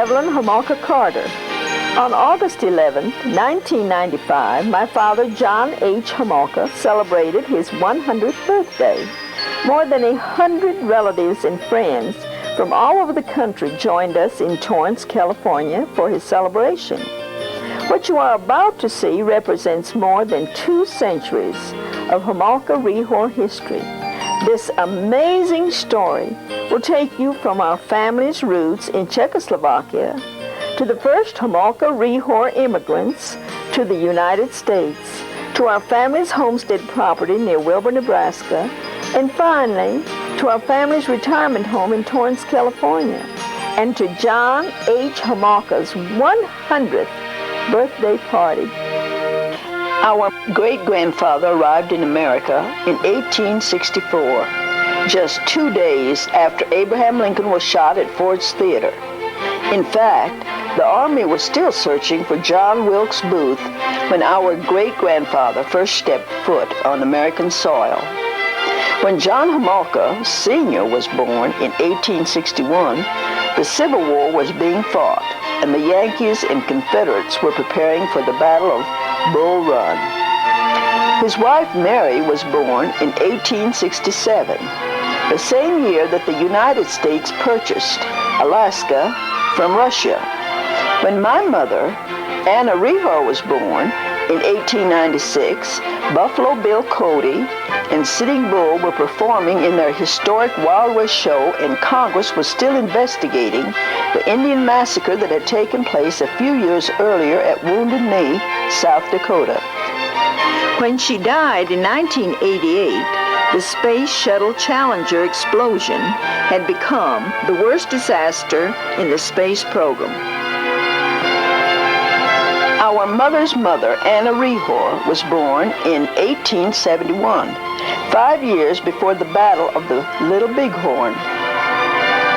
Evelyn Homolka Carter. On August 11, 1995, my father, John H. Homolka, celebrated his 100th birthday. More than 100 relatives and friends from all over the country joined us in Torrance, California for his celebration. What you are about to see represents more than 2 centuries of Homolka Rehor history. This amazing story will take you from our family's roots in Czechoslovakia to the first Homolka Rehor immigrants to the United States, to our family's homestead property near Wilbur, Nebraska, and finally to our family's retirement home in Torrance, California, and to John H. Homolka's 100th birthday party. Our great-grandfather arrived in America in 1864, just 2 days after Abraham Lincoln was shot at Ford's Theater. In fact, the Army was still searching for John Wilkes Booth when our great-grandfather first stepped foot on American soil. When John Homolka Sr. was born in 1861, the Civil War was being fought, and the Yankees and Confederates were preparing for the Battle of Bull Run. His wife Mary was born in 1867, the same year that the United States purchased Alaska from Russia. When my mother, Anna Rehor, was born in 1896, Buffalo Bill Cody and Sitting Bull were performing in their historic Wild West show, and Congress was still investigating the Indian massacre that had taken place a few years earlier at Wounded Knee, South Dakota. When she died in 1988, the Space Shuttle Challenger explosion had become the worst disaster in the space program. Our mother's mother, Anna Rehor, was born in 1871, 5 years before the Battle of the Little Bighorn.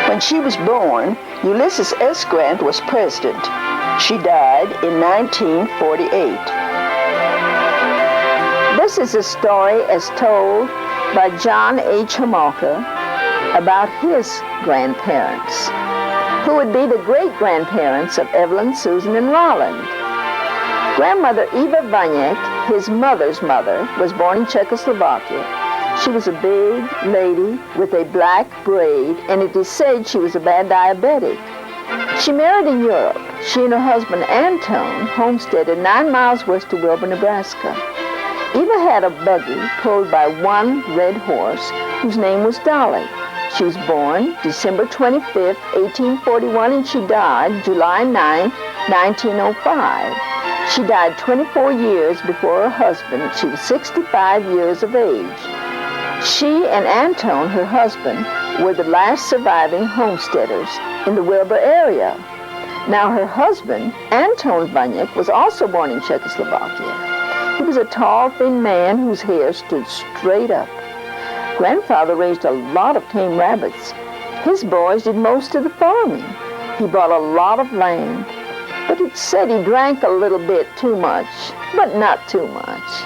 When she was born, Ulysses S. Grant was president. She died in 1948. This is a story as told by John H. Homolka about his grandparents, who would be the great-grandparents of Evelyn, Susan, and Roland. Grandmother Eva Vaniek, his mother's mother, was born in Czechoslovakia. She was a big lady with a black braid, and it is said she was a bad diabetic. She married in Europe. She and her husband, Anton, homesteaded 9 miles west of Wilbur, Nebraska. Eva had a buggy pulled by one red horse whose name was Dolly. She was born December 25, 1841, and she died July 9, 1905. She died 24 years before her husband. She was 65 years of age. She and Anton, her husband, were the last surviving homesteaders in the Wilbur area. Now her husband, Anton Vaniek, was also born in Czechoslovakia. He was a tall, thin man whose hair stood straight up. Grandfather raised a lot of tame rabbits. His boys did most of the farming. He bought a lot of land. But it's said he drank a little bit too much, but not too much.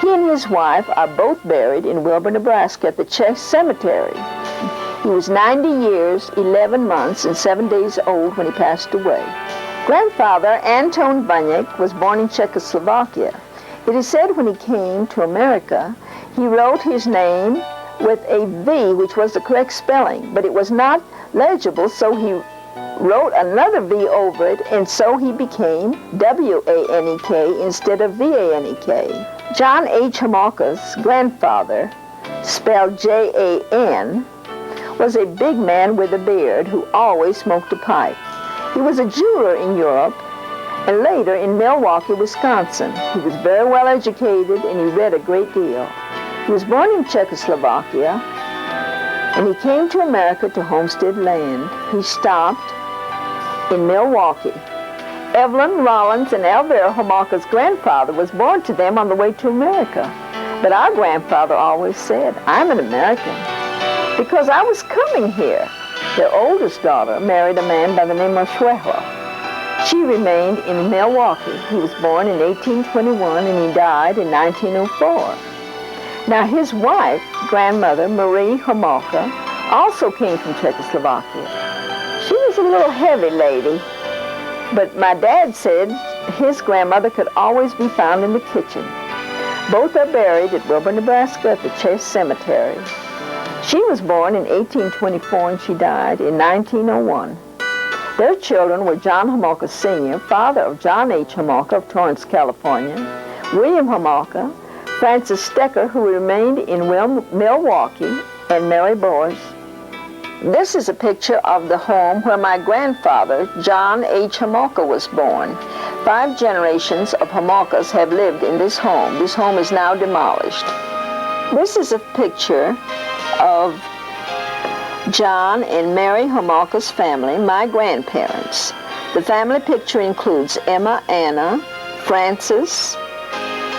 He and his wife are both buried in Wilbur, Nebraska at the Czech Cemetery. He was 90 years, 11 months, and 7 days old when he passed away. Grandfather Anton Baniak was born in Czechoslovakia. It is said when he came to America, he wrote his name with a V, which was the correct spelling, but it was not legible, so he wrote another V over it, and so he became W-A-N-E-K instead of V-A-N-E-K. John H. Homolka's grandfather, spelled J-A-N, was a big man with a beard who always smoked a pipe. He was a jeweler in Europe and later in Milwaukee, Wisconsin. He was very well educated and he read a great deal. He was born in Czechoslovakia and he came to America to homestead land. He stopped in Milwaukee. Evelyn, Rollins, and Elvira Homolka's grandfather was born to them on the way to America. But our grandfather always said, "I'm an American because I was coming here." Their oldest daughter married a man by the name of Schwehler. She remained in Milwaukee. He was born in 1821 and he died in 1904. Now his wife, grandmother Marie Homolka, also came from Czechoslovakia. She was a little heavy lady, but my dad said his grandmother could always be found in the kitchen. Both are buried at Wilbur, Nebraska at the Chase Cemetery. She was born in 1824 and she died in 1901. Their children were John Homolka Sr., father of John H. Homolka of Torrance, California, William Homolka, Francis Stecker, who remained in Milwaukee, and Mary Boers. This is a picture of the home where my grandfather, John H. Homolka, was born. 5 generations of Homolkas have lived in this home. This home is now demolished. This is a picture of John and Mary Homolka's family, my grandparents. The family picture includes Emma, Anna, Francis,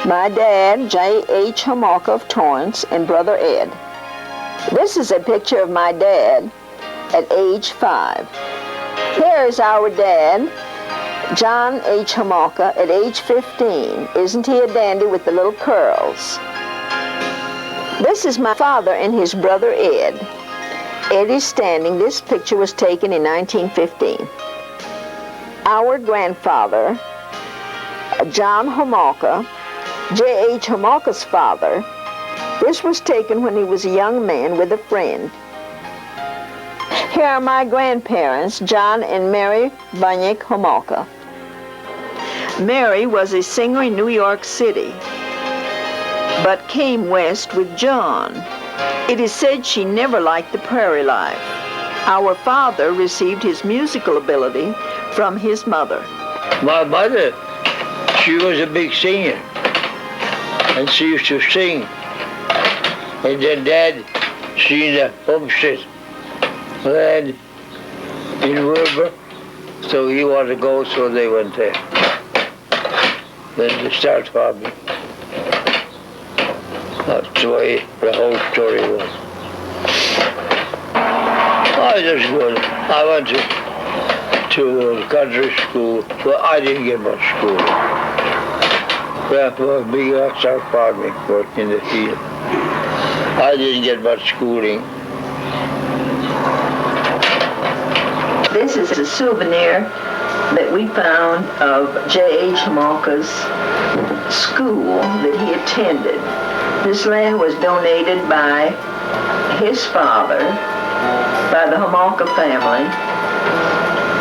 my dad, J.H. Homolka of Torrance, and brother Ed. This is a picture of my dad at age 5. Here is our dad, John H. Homolka, at age 15. Isn't he a dandy with the little curls? This is my father and his brother Ed. Ed is standing. This picture was taken in 1915. Our grandfather, John Homolka, J.H. Homolka's father, this was taken when he was a young man with a friend. Here are my grandparents, John and Mary Baniak Homolka. Mary was a singer in New York City, but came west with John. It is said she never liked the prairie life. Our father received his musical ability from his mother. My mother, she was a big singer, and she used to sing. And then Dad seen the homestead land in Wilbur, so he wanted to go, so they went there. Then they started farming. That's the way the whole story was. I was good. I went to country school, but I didn't get much school. Grandpa was big outside farming, working in the field. I didn't get much schooling. This is a souvenir that we found of J.H. Homolka's school that he attended. This land was donated by his father, by the Homolka family.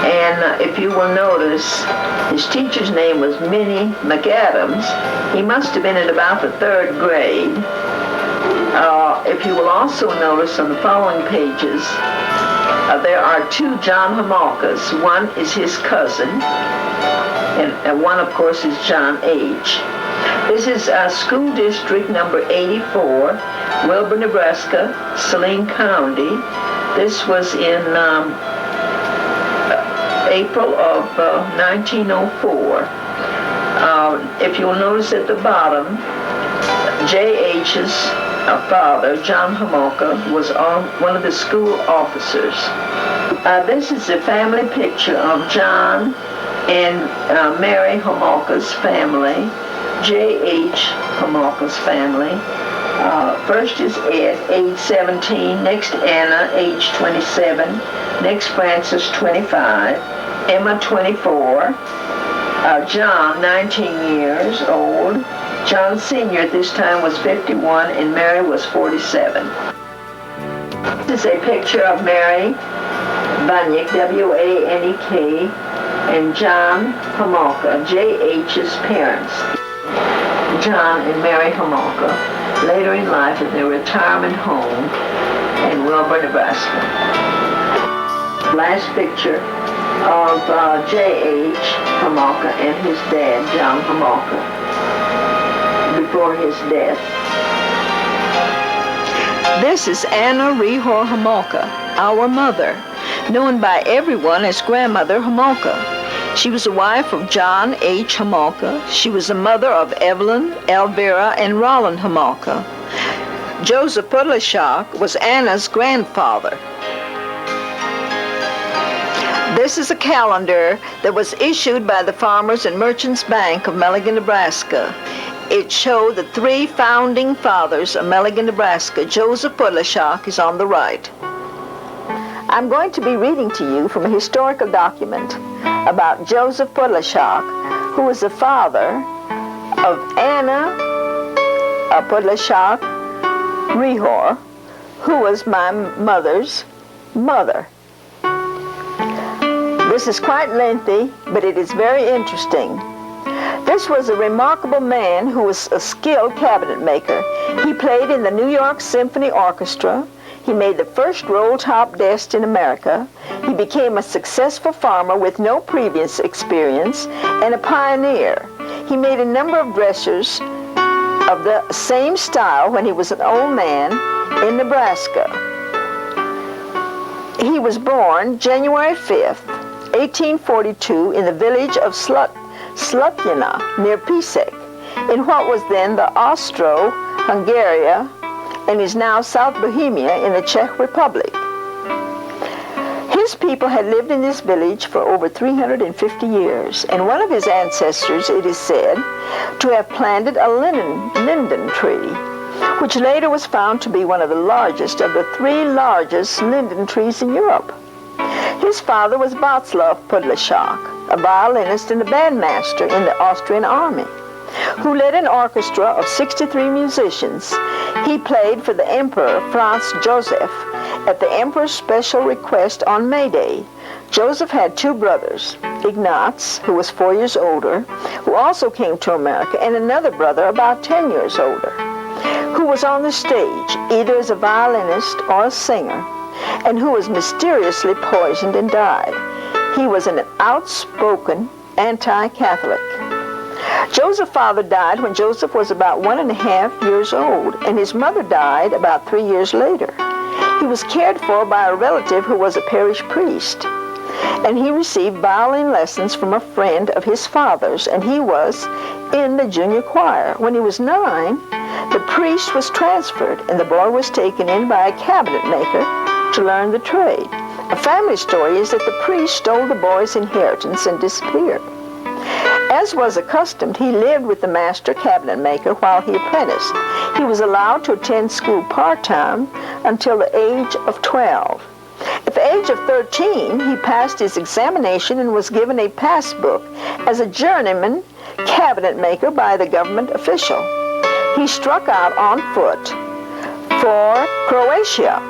And if you will notice, his teacher's name was Minnie McAdams. He must have been in about the 3rd grade. If you will also notice on the following pages, there are 2 John Homolkas. One is his cousin, and one, of course, is John H. This is school district number 84, Wilbur, Nebraska, Saline County. This was in April of 1904. If you'll notice at the bottom, J.H.'s father, John Homolka, was one of the school officers. This is a family picture of John and Mary Homolka's family, J.H. Homolka's family. First is Ed, age 17. Next, Anna, age 27. Next, Francis, 25. Emma, 24. John, 19 years old. John Sr. at this time was 51, and Mary was 47. This is a picture of Mary Vanek, W-A-N-E-K, and John Homolka, J.H.'s parents. John and Mary Homolka, later in life at their retirement home in Wilbur, Nebraska. Last picture of J.H. Homolka and his dad, John Homolka, before his death. This is Anna Rehor Homolka, our mother, known by everyone as Grandmother Homolka. She was the wife of John H. Homolka. She was the mother of Evelyn, Elvira, and Roland Homolka. Joseph Podlashak was Anna's grandfather. This is a calendar that was issued by the Farmers and Merchants Bank of Milligan, Nebraska. It showed the three founding fathers of Milligan, Nebraska. Joseph Podlashak is on the right. I'm going to be reading to you from a historical document about Joseph Podlashak, who was the father of Anna Podlashak Rehor, who was my mother's mother. This is quite lengthy, but it is very interesting. This was a remarkable man who was a skilled cabinet maker. He played in the New York Symphony Orchestra. He made the first roll-top desk in America. He became a successful farmer with no previous experience and a pioneer. He made a number of dressers of the same style when he was an old man in Nebraska. He was born January 5th, 1842 in the village of Slutina near Pisek, in what was then the Austro-Hungary and is now South Bohemia in the Czech Republic. His people had lived in this village for over 350 years, and one of his ancestors, it is said, to have planted a linden tree, which later was found to be one of the largest of the three largest linden trees in Europe. His father was Václav Podlashak, a violinist and a bandmaster in the Austrian army, who led an orchestra of 63 musicians. He played for the Emperor Franz Joseph at the Emperor's special request on May Day. Joseph had two brothers, Ignaz, who was 4 years older, who also came to America, and another brother about 10 years older, who was on the stage either as a violinist or a singer, and who was mysteriously poisoned and died. He was an outspoken anti-Catholic. Joseph's father died when Joseph was about 1.5 years old, and his mother died about 3 years later. He was cared for by a relative who was a parish priest, and he received violin lessons from a friend of his father's, and he was in the junior choir. When he was 9, the priest was transferred, and the boy was taken in by a cabinet maker to learn the trade. A family story is that the priest stole the boy's inheritance and disappeared. As was accustomed, he lived with the master cabinet maker while he apprenticed. He was allowed to attend school part-time until the age of 12. At the age of 13, he passed his examination and was given a passbook as a journeyman cabinet maker by the government official. He struck out on foot for Croatia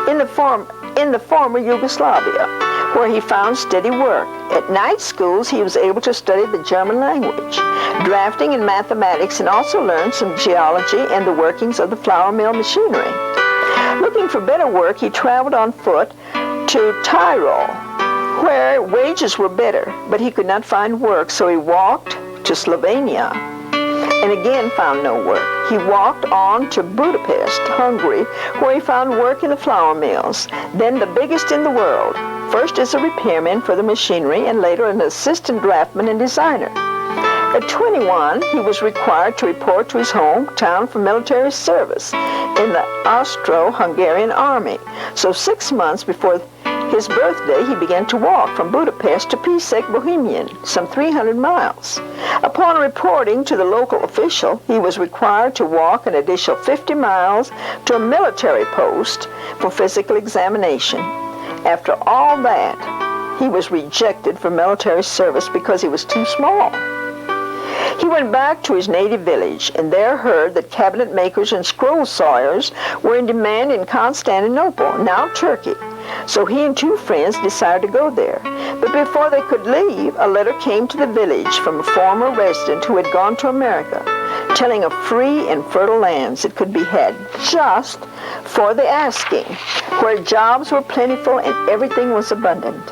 in the former Yugoslavia, where he found steady work. At night schools, he was able to study the German language, drafting and mathematics, and also learned some geology and the workings of the flour mill machinery. Looking for better work, he traveled on foot to Tyrol, where wages were better, but he could not find work, so he walked to Slovenia and again found no work. He walked on to Budapest, Hungary, where he found work in the flour mills, then the biggest in the world, first as a repairman for the machinery and later an assistant draughtsman and designer. At 21, he was required to report to his hometown for military service in the Austro-Hungarian army. So 6 months before His birthday, he began to walk from Budapest to Písek, Bohemian, some 300 miles. Upon reporting to the local official, he was required to walk an additional 50 miles to a military post for physical examination. After all that, he was rejected for military service because he was too small. He went back to his native village and there heard that cabinet makers and scroll sawyers were in demand in Constantinople, now Turkey. So he and two friends decided to go there. But before they could leave, a letter came to the village from a former resident who had gone to America, telling of free and fertile lands that could be had just for the asking, where jobs were plentiful and everything was abundant.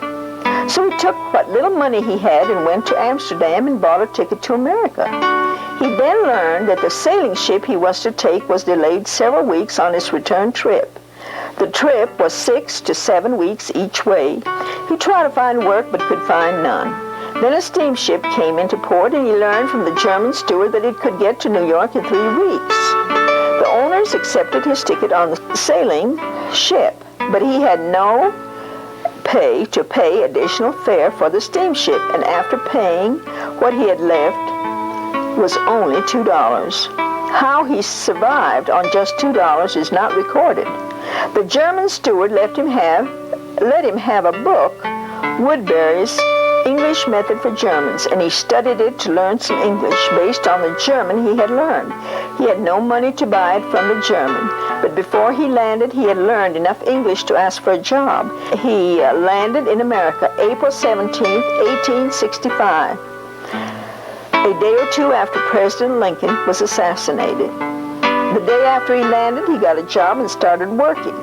So he took what little money he had and went to Amsterdam and bought a ticket to America. He then learned that the sailing ship he was to take was delayed several weeks on its return trip. The trip was 6 to 7 weeks each way. He tried to find work but could find none. Then a steamship came into port and he learned from the German steward that it could get to New York in 3 weeks. The owners accepted his ticket on the sailing ship, but he had no pay to pay additional fare for the steamship, and after paying, what he had left was only $2. How he survived on just $2 is not recorded. The German steward let him have a book, Woodbury's English Method for Germans, and he studied it to learn some English based on the German he had learned. He had no money to buy it from the German, but before he landed, he had learned enough English to ask for a job. He landed in America April 17, 1865, a day or two after President Lincoln was assassinated. The day after he landed, he got a job and started working.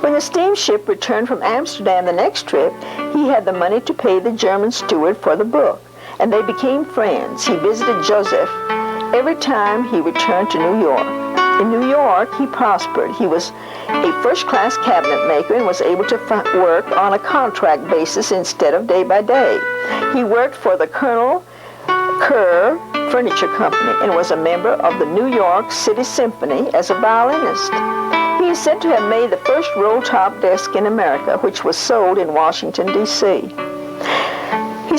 When the steamship returned from Amsterdam the next trip, he had the money to pay the German steward for the book, and they became friends. He visited Joseph every time he returned to New York. In New York, he prospered. He was a first-class cabinet maker and was able to work on a contract basis instead of day by day. He worked for the Colonel Kerr Furniture Company and was a member of the New York City Symphony as a violinist. He is said to have made the first roll-top desk in America, which was sold in Washington, D.C. He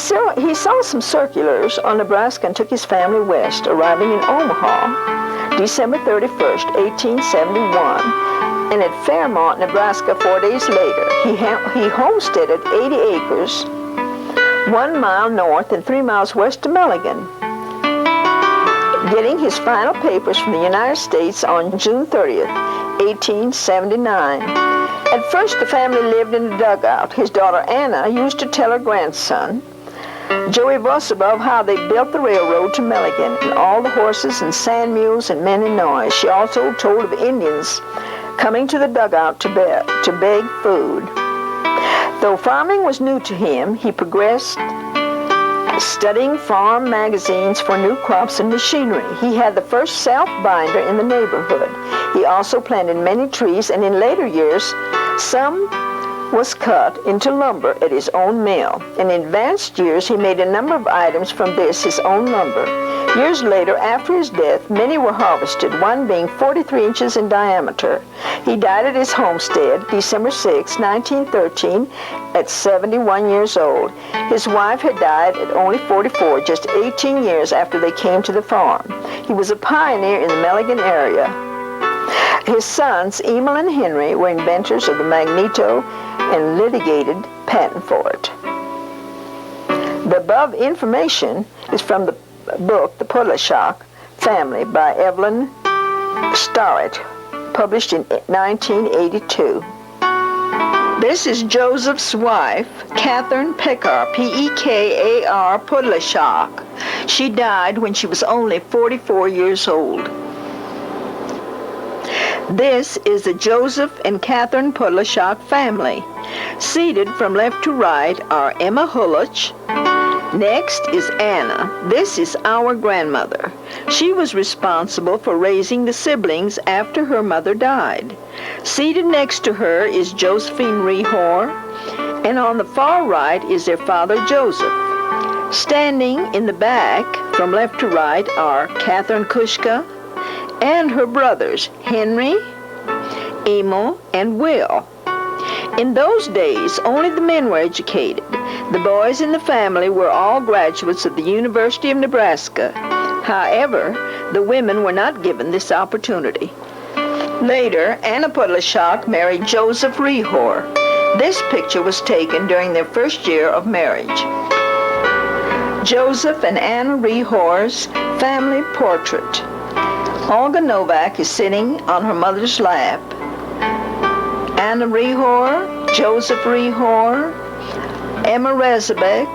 saw some circulars on Nebraska and took his family west, arriving in Omaha December 31st, 1871, and at Fairmont, Nebraska 4 days later. He homesteaded 80 acres, 1 mile north and 3 miles west of Mulligan, getting his final papers from the United States on June 30th, 1879. At first, the family lived in a dugout. His daughter Anna used to tell her grandson, Joey Vosabov, how they built the railroad to Mulligan and all the horses and sand mules and men and noise. She also told of Indians coming to the dugout to beg food. Though farming was new to him, he progressed studying farm magazines for new crops and machinery. He had the first self-binder in the neighborhood. He also planted many trees, and in later years, some was cut into lumber at his own mill. In advanced years, he made a number of items from this, his own lumber. Years later, after his death, many were harvested, one being 43 inches in diameter. He died at his homestead, December 6, 1913, at 71 years old. His wife had died at only 44, just 18 years after they came to the farm. He was a pioneer in the Mulligan area. His sons, Emil and Henry, were inventors of the magneto and litigated patent for it. The above information is from the book, The Podlashak Family by Evelyn Starrett, published in 1982. This is Joseph's wife, Catherine Pekar, P-E-K-A-R, Podlashak. She died when she was only 44 years old. This is the Joseph and Catherine Podlashak family. Seated from left to right are Emma Hulich. Next is Anna. This is our grandmother. She was responsible for raising the siblings after her mother died. Seated next to her is Josephine Rehor, and on the far right is their father Joseph. Standing in the back from left to right are Catherine Kushka and her brothers Henry, Emil, and Will. In those days, only the men were educated. The boys in the family were all graduates of the University of Nebraska. However, the women were not given this opportunity. Later, Anna Podlashak married Joseph Rehor. This picture was taken during their first year of marriage. Joseph and Anna Rehor's family portrait. Olga Novak is sitting on her mother's lap. Anna Rehor, Joseph Rehor, Emma Rezabek,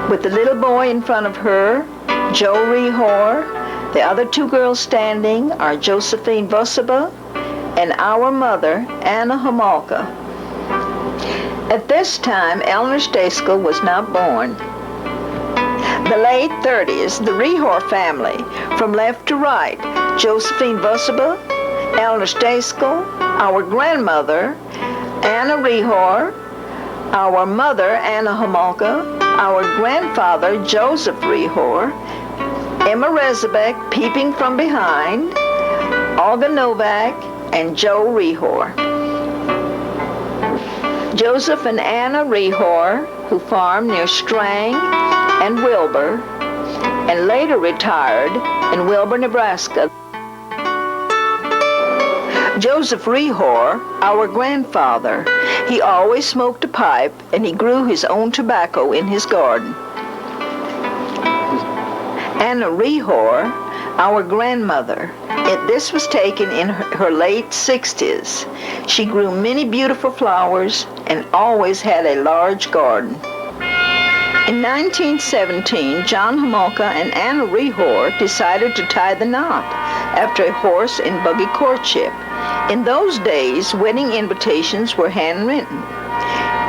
with the little boy in front of her, Joe Rehor. The other two girls standing are Josephine Vosaba and our mother, Anna Homolka. At this time, Eleanor Stayskull was not born. The late 30s, the Rehor family, from left to right, Josephine Vosaba, Eleanor Stayskull, our grandmother, Anna Rehor, our mother, Anna Homolka, our grandfather, Joseph Rehor, Emma Rezabek peeping from behind, Olga Novak, and Joe Rehor. Joseph and Anna Rehor, who farmed near Strang and Wilbur, and later retired in Wilbur, Nebraska. Joseph Rehor, our grandfather, he always smoked a pipe and he grew his own tobacco in his garden. Anna Rehor, our grandmother, this was taken in her late 60s. She grew many beautiful flowers and always had a large garden. In 1917, John Homolka and Anna Rehor decided to tie the knot after a horse and buggy courtship. In those days, wedding invitations were handwritten.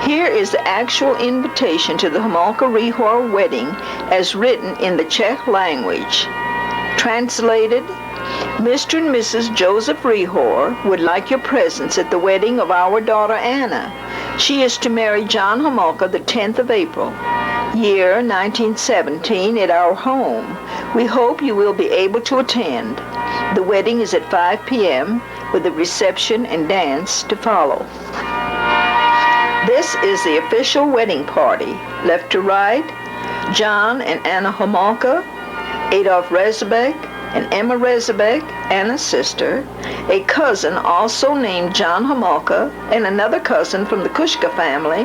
Here is the actual invitation to the Homolka-Rehor wedding as written in the Czech language. Translated, Mr. and Mrs. Joseph Rehor would like your presence at the wedding of our daughter Anna. She is to marry John Homolka the 10th of April, year 1917, at our home. We hope you will be able to attend. The wedding is at 5 p.m. with a reception and dance to follow. This is the official wedding party. Left to right, John and Anna Homolka, Adolf Rezabek, and Emma Rezabek, Anna's sister, a cousin also named John Homolka, and another cousin from the Kushka family,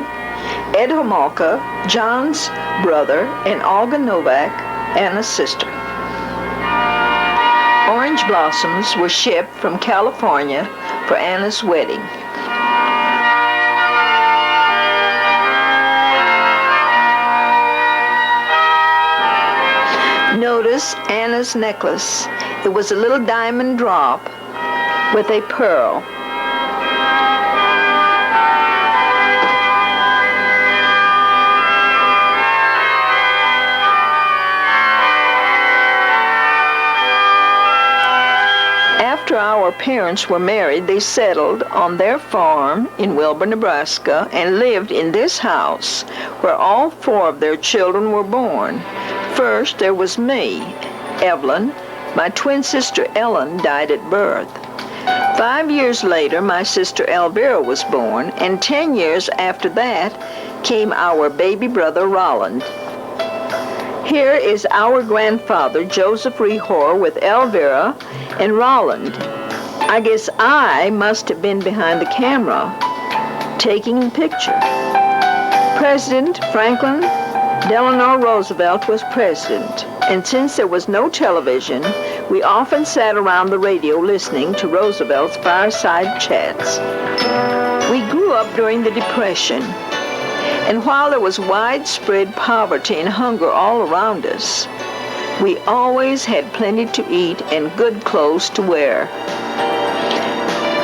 Ed Homolka, John's brother, and Olga Novak, Anna's sister. Orange blossoms were shipped from California for Anna's wedding. Notice Anna's necklace. It was a little diamond drop with a pearl. After our parents were married, they settled on their farm in Wilbur, Nebraska, and lived in this house where all four of their children were born. First, there was me, Evelyn. My twin sister Ellen died at birth. 5 years later, my sister Elvira was born, and 10 years after that came our baby brother Roland. Here is our grandfather, Joseph Rehor, with Elvira and Roland. I guess I must have been behind the camera taking the picture. President Franklin Delano Roosevelt was president, and since there was no television, we often sat around the radio listening to Roosevelt's fireside chats. We grew up during the Depression, and while there was widespread poverty and hunger all around us, we always had plenty to eat and good clothes to wear.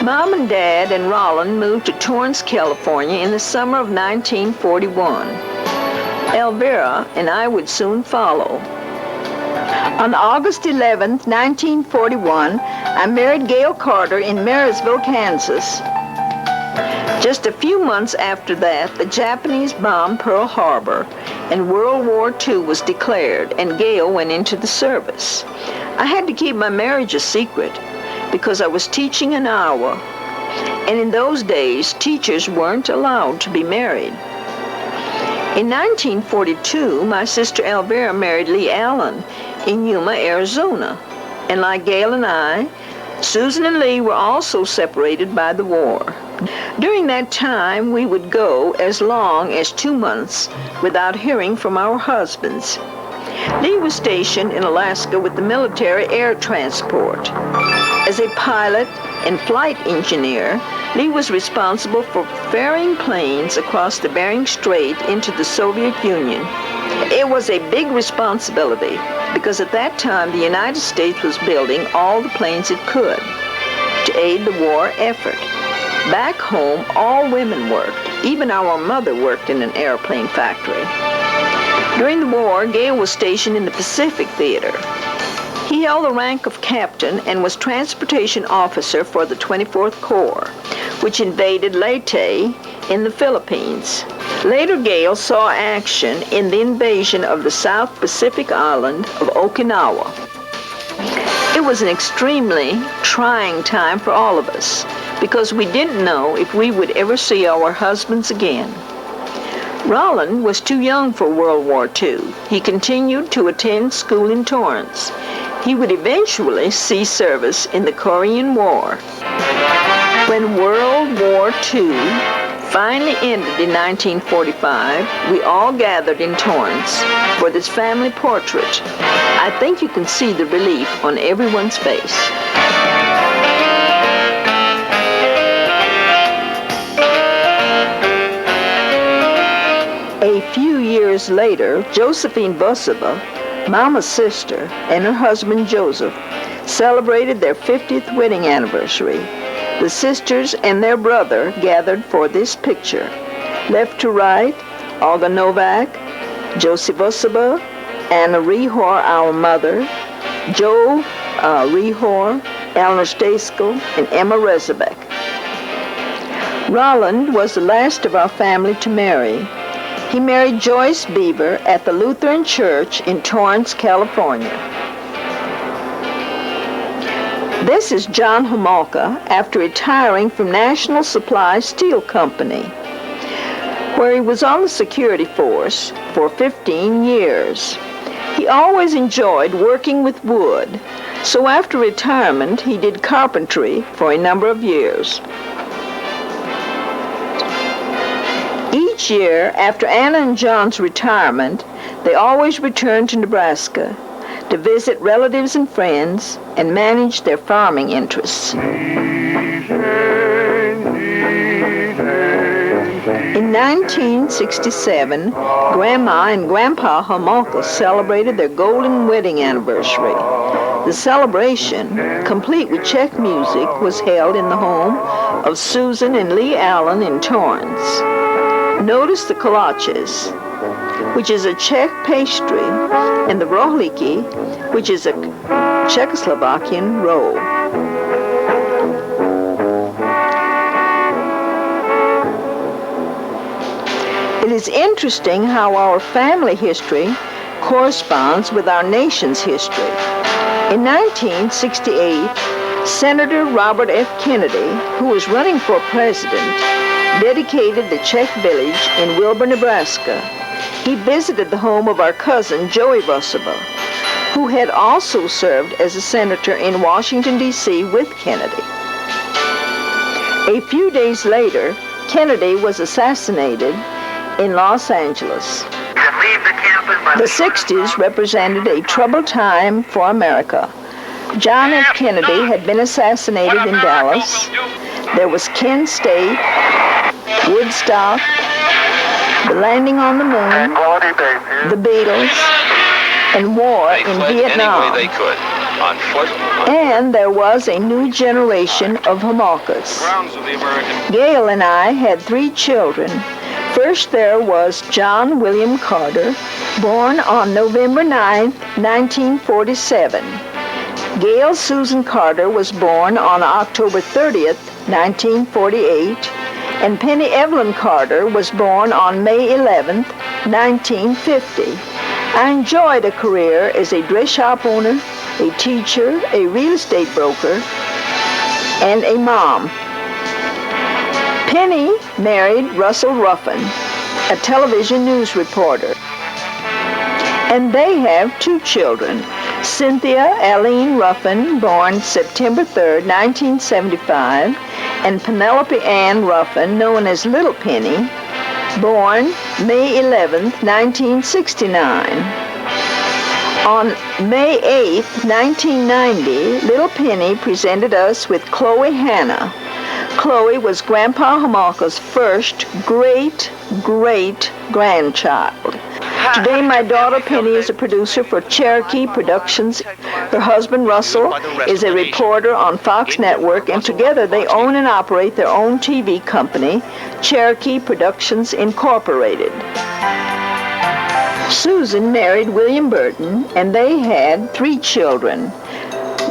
Mom and Dad and Roland moved to Torrance, California in the summer of 1941. Elvira and I would soon follow. On August 11, 1941, I married Gail Carter in Marysville, Kansas. Just a few months after that, the Japanese bombed Pearl Harbor, and World War II was declared, and Gail went into the service. I had to keep my marriage a secret because I was teaching in Iowa. And in those days, teachers weren't allowed to be married. In 1942, my sister Elvira married Lee Allen in Yuma, Arizona. And like Gail and I, Susan and Lee were also separated by the war. During that time, we would go as long as 2 months without hearing from our husbands. Lee was stationed in Alaska with the military air transport. As a pilot and flight engineer, Lee was responsible for ferrying planes across the Bering Strait into the Soviet Union. It was a big responsibility because at that time the United States was building all the planes it could to aid the war effort. Back home, all women worked. Even our mother worked in an airplane factory. During the war, Gale was stationed in the Pacific Theater. He held the rank of captain and was transportation officer for the 24th Corps, which invaded Leyte in the Philippines. Later, Gale saw action in the invasion of the South Pacific island of Okinawa. It was an extremely trying time for all of us because we didn't know if we would ever see our husbands again. Roland was too young for World War II. He continued to attend school in Torrance. He would eventually see service in the Korean War. When World War II finally ended in 1945, we all gathered in Torrance for this family portrait. I think you can see the relief on everyone's face. A few years later, Josephine Vosova, Mama's sister, and her husband Joseph celebrated their 50th wedding anniversary. The sisters and their brother gathered for this picture. Left to right, Olga Novak, Josie Vosova, Anna Rehor, our mother, Joe Rehor, Eleanor Stasko, and Emma Rezebek. Roland was the last of our family to marry. He married Joyce Beaver at the Lutheran Church in Torrance, California. This is John Homolka after retiring from National Supply Steel Company, where he was on the security force for 15 years. He always enjoyed working with wood, so after retirement he did carpentry for a number of years. Each year, after Anna and John's retirement, they always returned to Nebraska to visit relatives and friends and manage their farming interests. In 1967, Grandma and Grandpa Homolka celebrated their golden wedding anniversary. The celebration, complete with Czech music, was held in the home of Susan and Lee Allen in Torrance. Notice the kolaches, which is a Czech pastry, and the rohlíky, which is a Czechoslovakian roll. It is interesting how our family history corresponds with our nation's history. In 1968, Senator Robert F. Kennedy, who was running for president, dedicated the Czech village in Wilbur, Nebraska. He visited the home of our cousin, Joey Vosova, who had also served as a senator in Washington, D.C. with Kennedy. A few days later, Kennedy was assassinated in Los Angeles. The 60s represented a troubled time for America. John F. Kennedy had been assassinated in Dallas. There was Kent State, Woodstock, the landing on the moon, the Beatles, and war in Vietnam. And there was a new generation of Homolkas. Gail and I had 3 children. First there was John William Carter, born on November 9, 1947. Gail Susan Carter was born on October 30th, 1948, and Penny Evelyn Carter was born on May 11th, 1950. I enjoyed a career as a dress shop owner, a teacher, a real estate broker, and a mom. Penny married Russell Ruffin, a television news reporter. And they have 2 children, Cynthia Aline Ruffin, born September 3rd, 1975, and Penelope Ann Ruffin, known as Little Penny, born May 11th, 1969. On May 8th, 1990, Little Penny presented us with Chloe Hannah. Chloe was Grandpa Homolka's first great-great-grandchild. Today, my daughter Penny is a producer for Cherokee Productions. Her husband Russell is a reporter on Fox Network, and together they own and operate their own TV company, Cherokee Productions Incorporated. Susan married William Burton, and they had 3 children.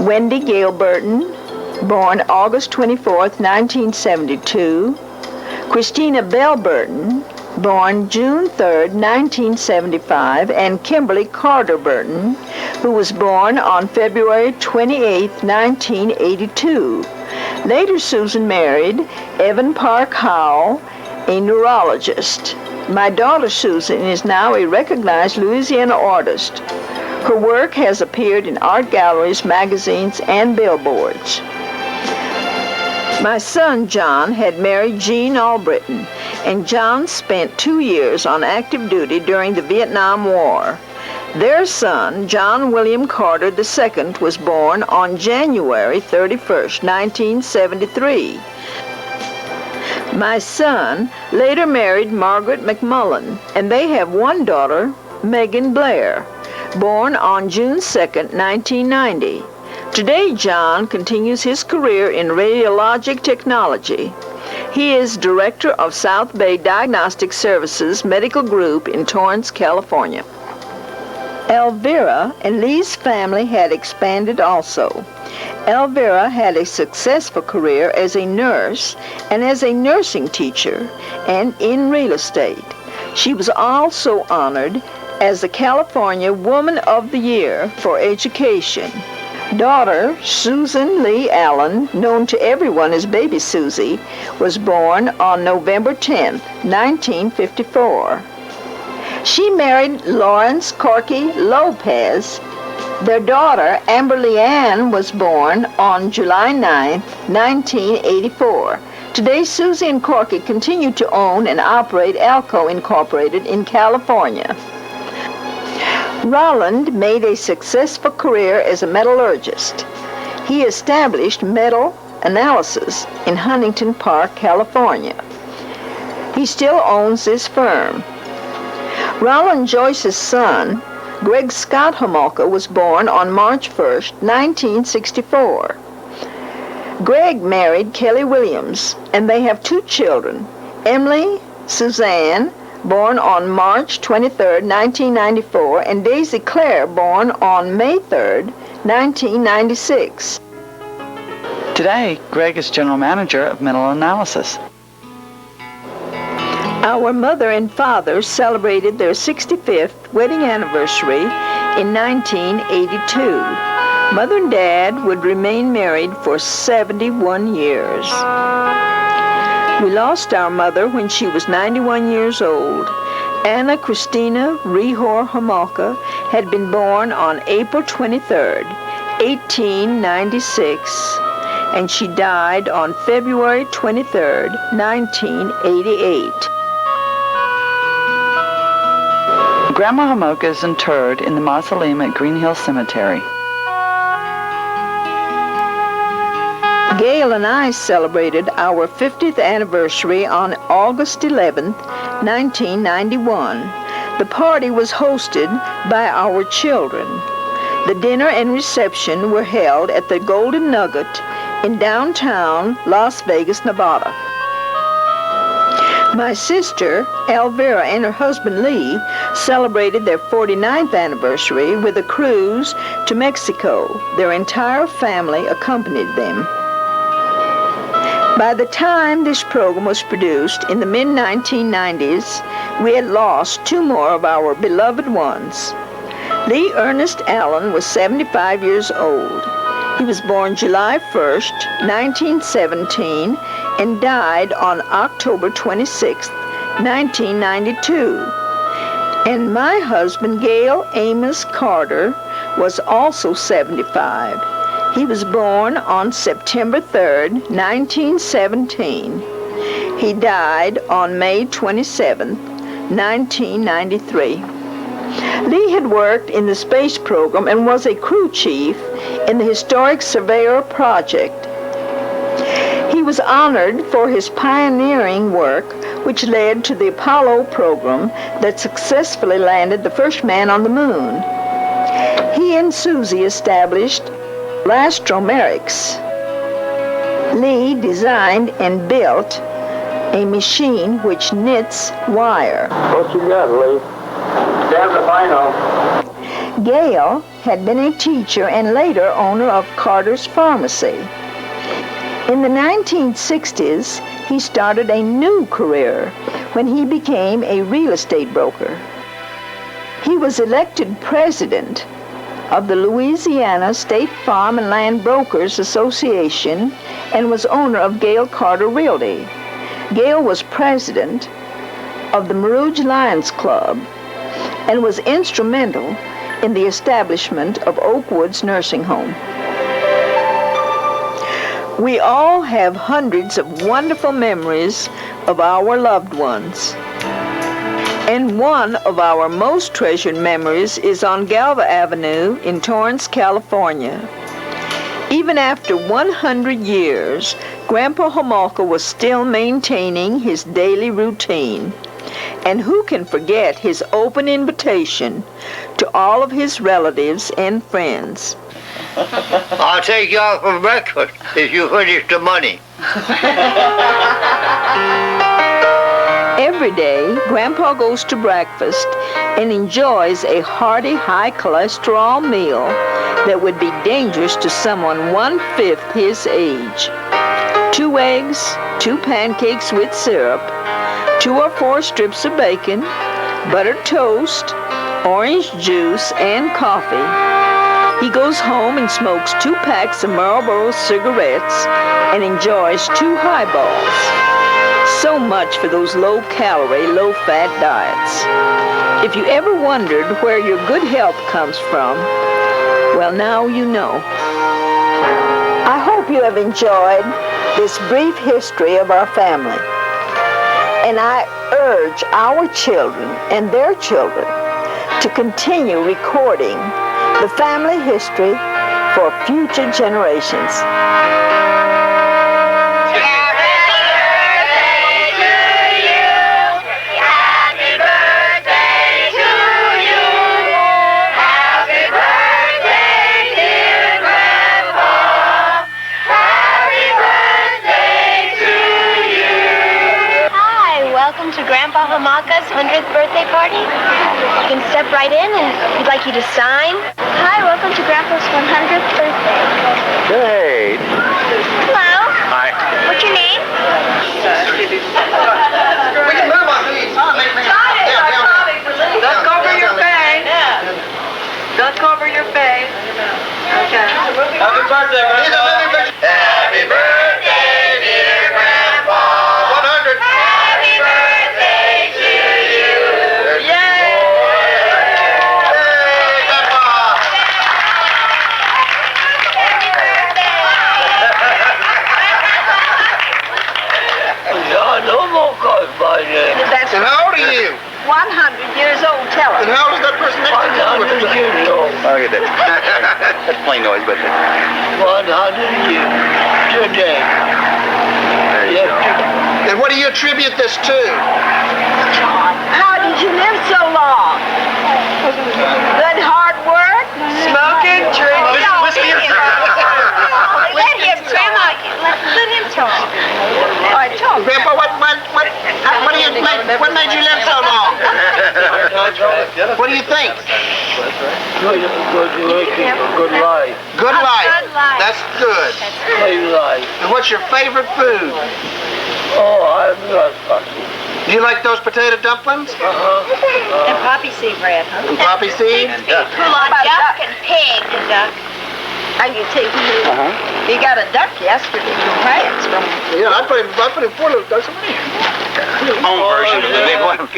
Wendy Gale Burton, born August 24th, 1972. Christina Bell Burton, born June 3rd, 1975, and Kimberly Carter Burton, who was born on February 28th, 1982. Later, Susan married Evan Park Howell, a neurologist. My daughter Susan is now a recognized Louisiana artist. Her work has appeared in art galleries, magazines, and billboards. My son John had married Jean Albritton, and John spent 2 years on active duty during the Vietnam War. Their son, John William Carter II, was born on January 31st, 1973. My son later married Margaret McMullen, and they have 1 daughter, Megan Blair, born on June 2nd, 1990. Today, John continues his career in radiologic technology. He is director of South Bay Diagnostic Services Medical Group in Torrance, California. Elvira and Lee's family had expanded also. Elvira had a successful career as a nurse and as a nursing teacher and in real estate. She was also honored as the California Woman of the Year for Education. Daughter Susan Lee Allen, known to everyone as Baby Susie, was born on November 10th, 1954. She married Lawrence Corky Lopez. Their daughter, Amber Leanne, was born on July 9, 1984. Today, Susie and Corky continue to own and operate Alco Incorporated in California. Rolland made a successful career as a metallurgist. He established metal analysis in Huntington Park, California. He still owns this firm. Rolland Joyce's son, Greg Scott Homolka, was born on March 1st, 1964. Greg married Kelly Williams, and they have 2 children, Emily Suzanne, born on March 23rd, 1994, and Daisy Claire, born on May 3rd, 1996. Today, Greg is general manager of metal analysis. Our mother and father celebrated their 65th wedding anniversary in 1982. Mother and Dad would remain married for 71 years. We lost our mother when she was 91 years old. Anna Christina Rehor Homolka had been born on April 23rd, 1896, and she died on February 23rd, 1988. Grandma Homolka is interred in the mausoleum at Green Hill Cemetery. Gail and I celebrated our 50th anniversary on August 11th, 1991. The party was hosted by our children. The dinner and reception were held at the Golden Nugget in downtown Las Vegas, Nevada. My sister, Elvira, and her husband, Lee, celebrated their 49th anniversary with a cruise to Mexico. Their entire family accompanied them. By the time this program was produced in the mid-1990s, we had lost 2 more of our beloved ones. Lee Ernest Allen was 75 years old. He was born July 1st, 1917, and died on October 26th, 1992. And my husband, Gail Amos Carter, was also 75. He was born on September 3rd, 1917. He died on May 27th, 1993. Lee had worked in the space program and was a crew chief in the historic Surveyor project. He was honored for his pioneering work, which led to the Apollo program that successfully landed the first man on the moon. He and Susie established Lastromerics. Lee designed and built a machine which knits wire. What you got, Lee? Down the final. Gail had been a teacher and later owner of Carter's Pharmacy. In the 1960s, he started a new career when he became a real estate broker. He was elected president of the Louisiana State Farm and Land Brokers Association and was owner of Gail Carter Realty. Gail was president of the Marouge Lions Club and was instrumental in the establishment of Oakwoods Nursing Home. We all have hundreds of wonderful memories of our loved ones. And one of our most treasured memories is on Galva Avenue in Torrance, California. Even after 100 years, Grandpa Homolka was still maintaining his daily routine. And who can forget his open invitation to all of his relatives and friends? I'll take you out for breakfast if you finish the money. Every day, Grandpa goes to breakfast and enjoys a hearty, high-cholesterol meal that would be dangerous to someone 1/5 his age. 2 eggs, 2 pancakes with syrup, 2 or 4 strips of bacon, buttered toast, orange juice, and coffee. He goes home and smokes 2 packs of Marlboro cigarettes and enjoys 2 highballs. So much for those low-calorie, low-fat diets. If you ever wondered where your good health comes from, well, now you know. I hope you have enjoyed this brief history of our family. And I urge our children and their children to continue recording the family history for future generations. Grandpa Homolka's 100th birthday party. You can step right in and we'd like you to sign. Hi, welcome to Grandpa's 100th birthday. Hey. Hello. Hi. What's your name? We can move on, please. Duck over your face. Duck over your face. Okay. Happy birthday, Grandpa. Happy birthday, dear Grandpa. 100. Happy birthday to you. Yay! Yay, Grandpa. No more cars by there. That's And how old are you? 100 years old, tell And us. how old is that person next to you? 100 years old. Oh, get that. That's plain noise, but 100 years today. And what do you attribute this to? How did you live so long? Good hard work? Smoking, drinking. Whiskey and Let him, Grandma. Let him talk. All right, talk. Grandpa, what made you live so long? What do you think? Good life. Good life. good life. That's good. Good life. And what's your favorite food? Oh, I love coffee. Do you like those potato dumplings? And poppy seed bread, huh? And poppy seed? Duck and pig. Duck. Are you taking him? He got a duck yesterday from France. Yeah, I put him 4 little ducks a week. Home version of the big one. What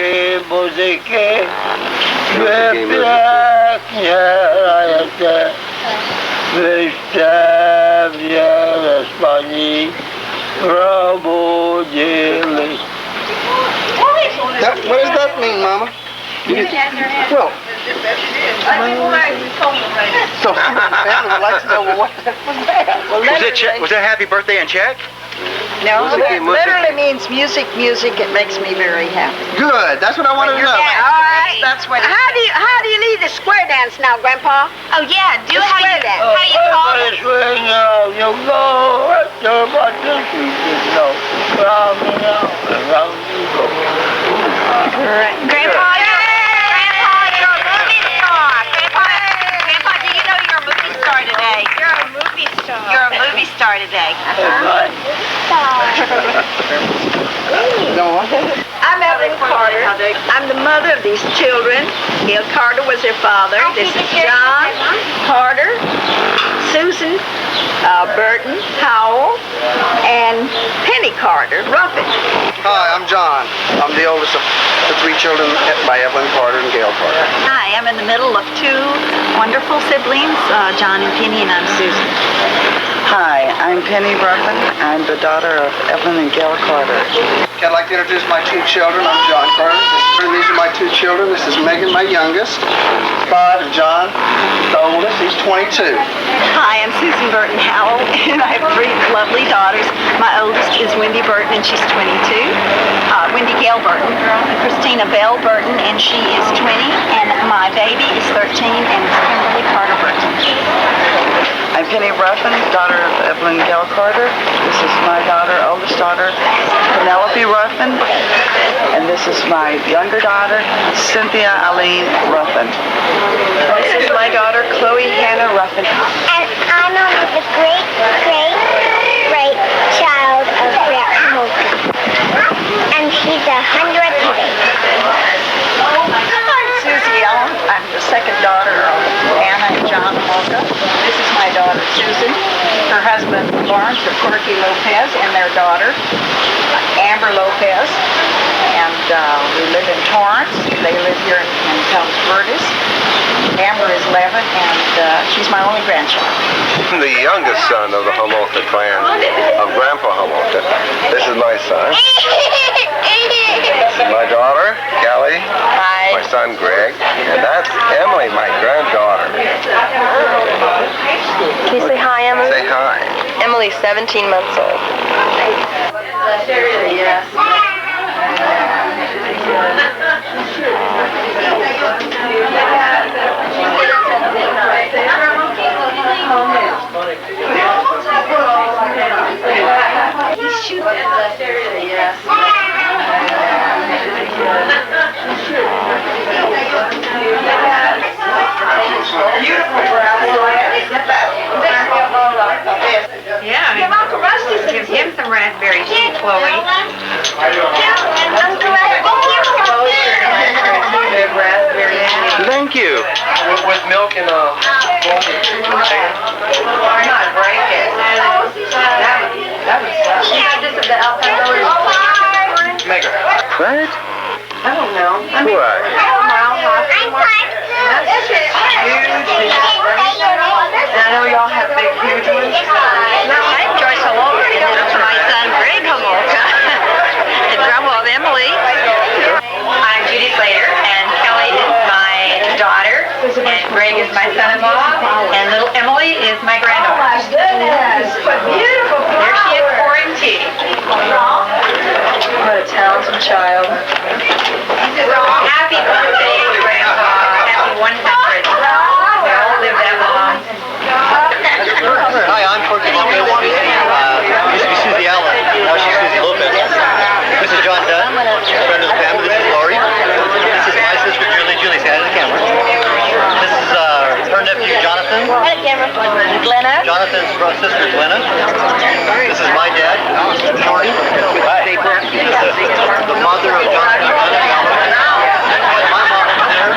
does that mean, Mama? Well, so Evelyn would like to know what that was. Was that happy birthday in Czech? No, it literally means music, music. It makes me very happy. Good. That's what I wanted to know. All right. That's what. How do you lead the square dance now, Grandpa? Oh, yeah. Do how you call it. Grandpa, you're a movie star. Grandpa, do you know you're a movie star today? You're a movie star. You're a movie star today. I'm Evelyn Carter. I'm the mother of these children. Gail Carter was their father. This is John Carter, Susan Burton Howell, and Penny Carter Ruffin. Hi, I'm John. I'm the oldest of the 3 children by Evelyn Carter and Gail Carter. Hi, I'm in the middle of 2 wonderful siblings, John and Penny, and I'm Susan. Hi, I'm Penny Ruffin. I'm the daughter of Evelyn and Gail Carter. I'd like to introduce my 2 children. I'm John Carter. These are my 2 children. This is Megan, my youngest. 5, and John, the oldest. He's 22. Hi, I'm Susan Burton Howell, and I have 3 lovely daughters. My oldest is Wendy Burton, and she's 22. Wendy Gail Burton, Christina Bell Burton, and she is 20. And my baby is 13, and it's Kimberly Carter Burton. I'm Penny Ruffin, daughter of Evelyn and Gail Carter. This is my daughter, oldest daughter, Penelope Ruffin. And this is my younger daughter, Cynthia Eileen Ruffin. This is my daughter, Chloe Hannah Ruffin. And I'm the great child of Grant Homolka. And she's 100 today. Susie Ellen. I'm the second daughter of Anna and John Homolka. This is my daughter, Susan. Her husband, Lawrence of Corky Lopez, and their daughter, Amber Lopez. And we live in Torrance. They live here in Palos Verdes. Amber is 11, and she's my only grandchild. I'm the youngest son of the Homolka clan, of Grandpa Homolka. This is my son. This is my daughter, Kelly. Hi. My son, Greg. And that's Emily, my granddaughter. Can you say hi, Emily? Say hi. Emily's 17 months old. Yeah, give him some raspberry tea, Chloe. Thank you. With milk and Megan. What? I don't know. I mean, What? I know y'all have big, huge ones. I'm Joyce Homolka, and this is my son, Greg Homolka, and grandma of Emily. I'm Judy Slater, and Kelly is my daughter, and Greg is my son-in-law, and little Emily is my granddaughter. Oh, my goodness. What beautiful flowers. There she is pouring tea. What a talented child. Happy birthday, Grandpa. Happy 100. We all live that long. Hi, I'm Corky Lopez. Used to be Susie Allen. Now she's Susie Lopez. This is John Dunn, friend of the family. This is Lori. This is my sister Julie. Julie, say hi to the camera. This is her nephew Jonathan. Glenna. Jonathan's sister Glenna. This is my dad, Shorty. Hi. This is the mother of Jonathan and Glenna. My mom over there.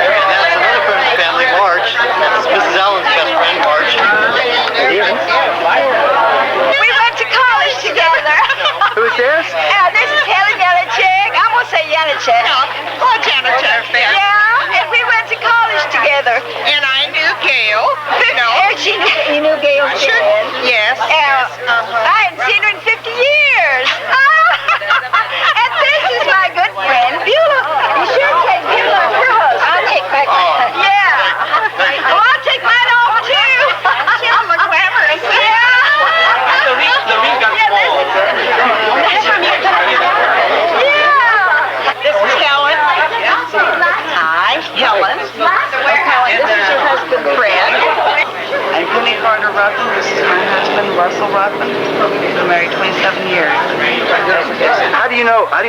And that's another friend of the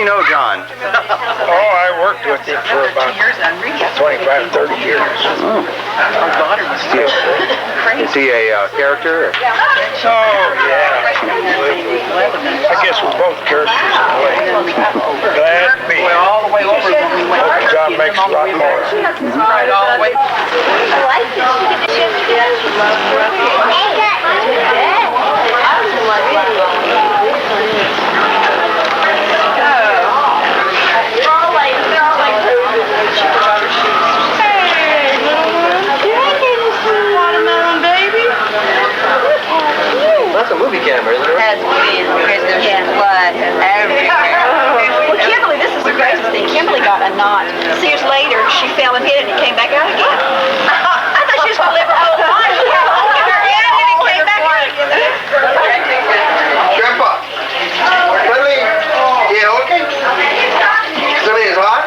know John? Oh, I worked with him for about 25, 30 years. Our daughter was Is he a character? Oh, yeah. I guess we're both characters in a way. Glad to be here. all the way over when we went. Hope the job makes a lot more. Right all the way. That's a movie camera, isn't it? Has been. There's blood everywhere. Well, Kimberly, this is the craziest thing. Kimberly got a knot. 6 years later, she fell and hit it and it came back out again. I thought she was going to live her whole life. She had a hole in her head and it came back out again. Grandpa, Lily, you okay? Lily is hot?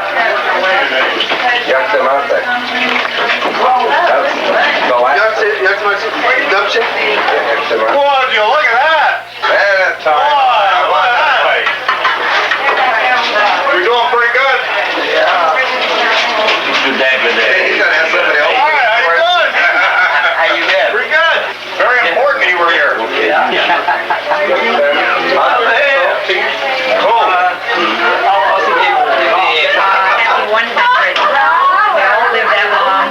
Jak se máte? Jak se máte? Would you look at that? That's all right. You're doing pretty good. Good day, good day. He's gonna have somebody else. All right, how you doing? How you been? Pretty good. Very important you were here. Cool. Happy 100. We all live that long.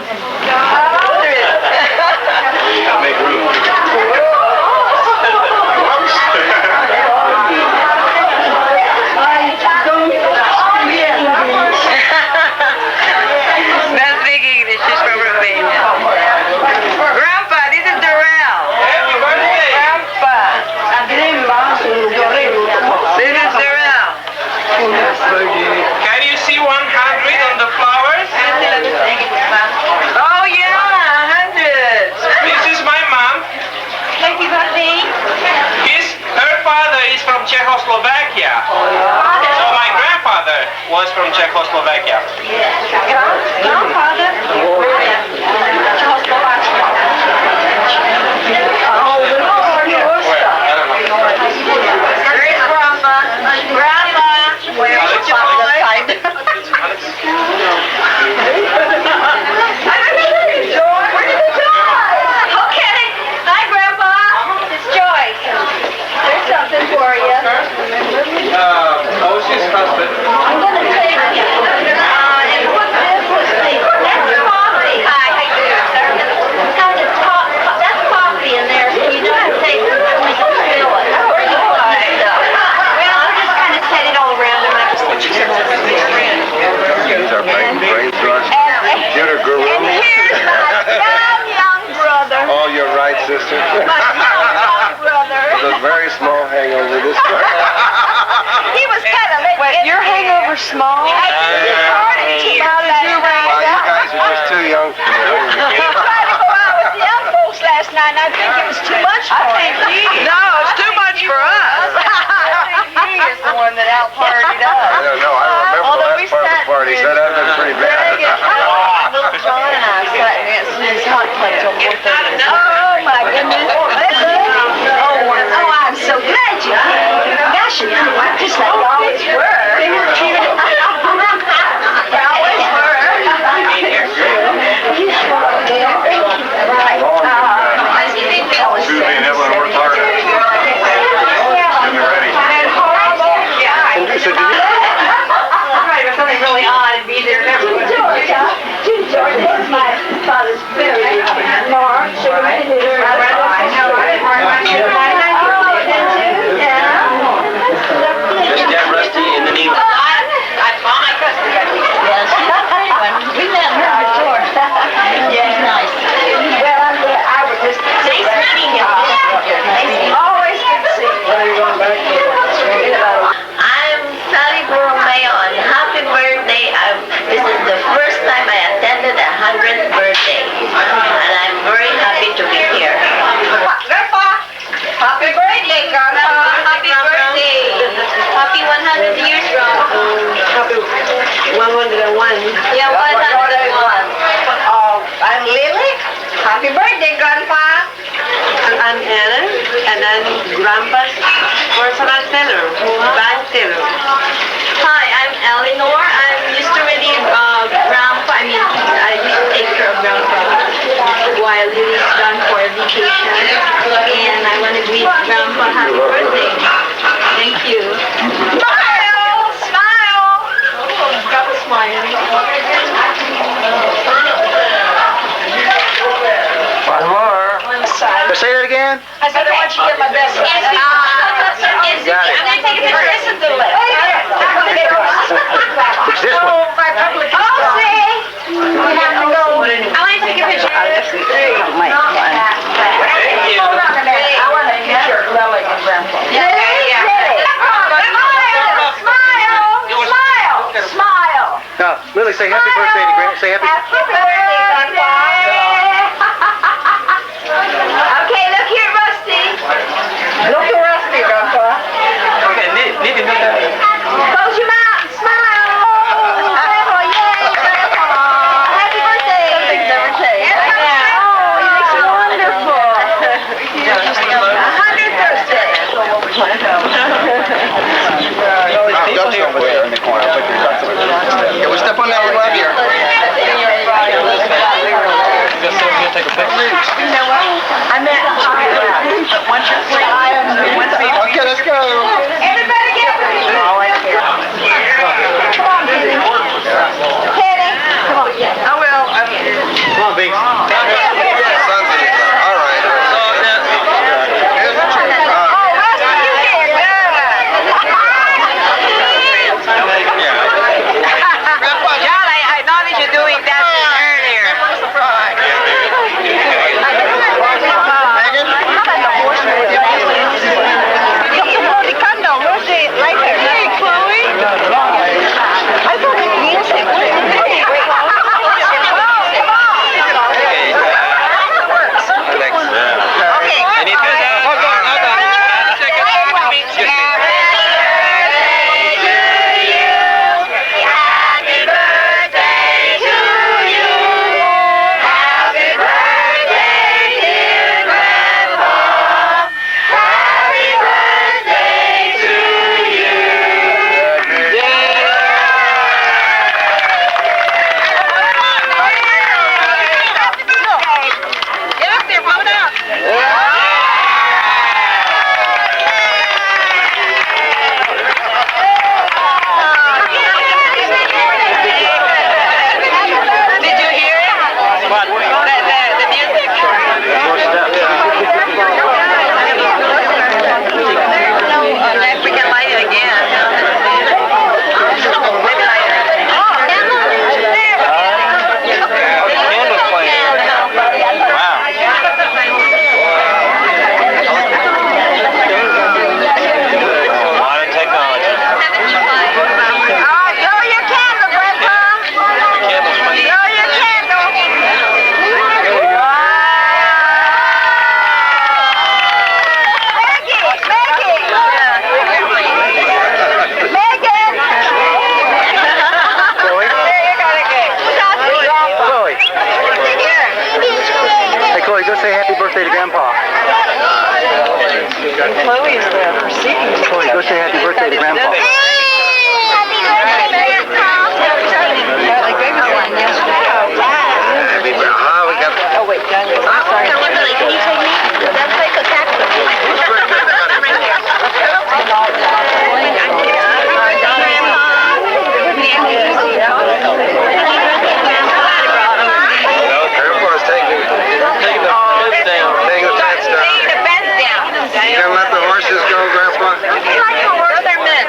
Make room. That's big English. She's from Romania. Grandpa, this is Darrell. Grandpa. This is Darrell. Can you see 100 on the flowers? Oh yeah, 100. This is my mom. Thank you, buddy. Her father is from Czechoslovakia. So my grandfather was from Czechoslovakia. Grandfather. Great grandma. Grandma. Where is your Okay. Hi, Grandpa. It's Joyce. There's something for you. How's his husband? I'm going to take you. And put this with me. That's coffee. Hi, how you doing, sir? That's coffee in there, so you don't have to take it when you spill it. Well, I'll just kind of set it all around him. These are brainstorms. Computer guru. And here's my young brother. Oh, you're right, sister. My young brother. It's a very small hangover this time. He was kind of late. Wait, your hangover small? Well, you guys are just too young for me. He tried to go out with the young folks last night, and I think it was too much for him. No, it's too much for us. He is the one that out-partied us. I don't know. I remember the last part of the party. So that was pretty bad. Little John and I sat in his hot plate till 4:30. Oh, my goodness. Oh, I'm so glad you came. Gosh, you know, just like you always were. You always were. Right. Susie and Evelyn worked hard. Get me ready. There's something really odd and be there. George, this is my father's very large. Just get rusty in the knee. I saw my cousin. Yes, we met her before. Yeah, nice. Well, I was just nice meeting you. Always good to see you. I'm Sally Borromeo and happy birthday. This is the first time I attended a 100th birthday. And I'm very happy to be here. Grandpa! Happy birthday, Grandpa! Happy birthday! Happy 100 years, Grandpa! Happy 101. Yeah, 101. I'm Lily. Happy birthday, Grandpa! I'm Anna, and I'm Grandpa's personal teller, bank teller. again? I said, I want you to get my best. I'm going to take a picture. Listen to the left. It's this one. Oh, my public. Oh, see? We have to go. I want to take a picture. Hold on a minute. I want a picture of Lily and Grandpa. Smile. Now, Lily, say happy birthday to Grandpa. Say happy. Happy birthday, Grandpa. Okay, look here, Rusty. Look at Rusty, Grandpa. Close your mouth and smile. Grandpa, yay, Grandpa. Happy birthday. Something's never changed. Oh, you look so wonderful. 100th birthday. Duck's over there in the corner. I'll put your ducks over there. Yeah, we'll step on that one right here. Take a picture. You know what? I met once you're Okay, let's go. Everybody get ready. All I care. Come on, Penny. Penny. Come on. I will. Come on, Binks. All right. Here's the tree. Oh, Rusty, you did good. John, I noticed you doing that earlier. birthday to Grandpa. Chloe is the receiving. Chloe, go say happy birthday to Grandpa. Happy birthday, Grandpa. Like baby one yesterday. We got. Oh wait, John. Sorry. Can you take me? That's like a taxi. Grandpa's taking the fence down. Taking the fence down. You gonna let the horses go, Grandpa? Those are men.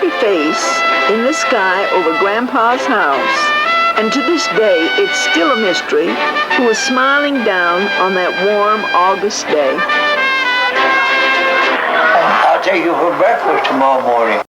happy face in the sky over Grandpa's house. And to this day, it's still a mystery who was smiling down on that warm August day. I'll take you for breakfast tomorrow morning.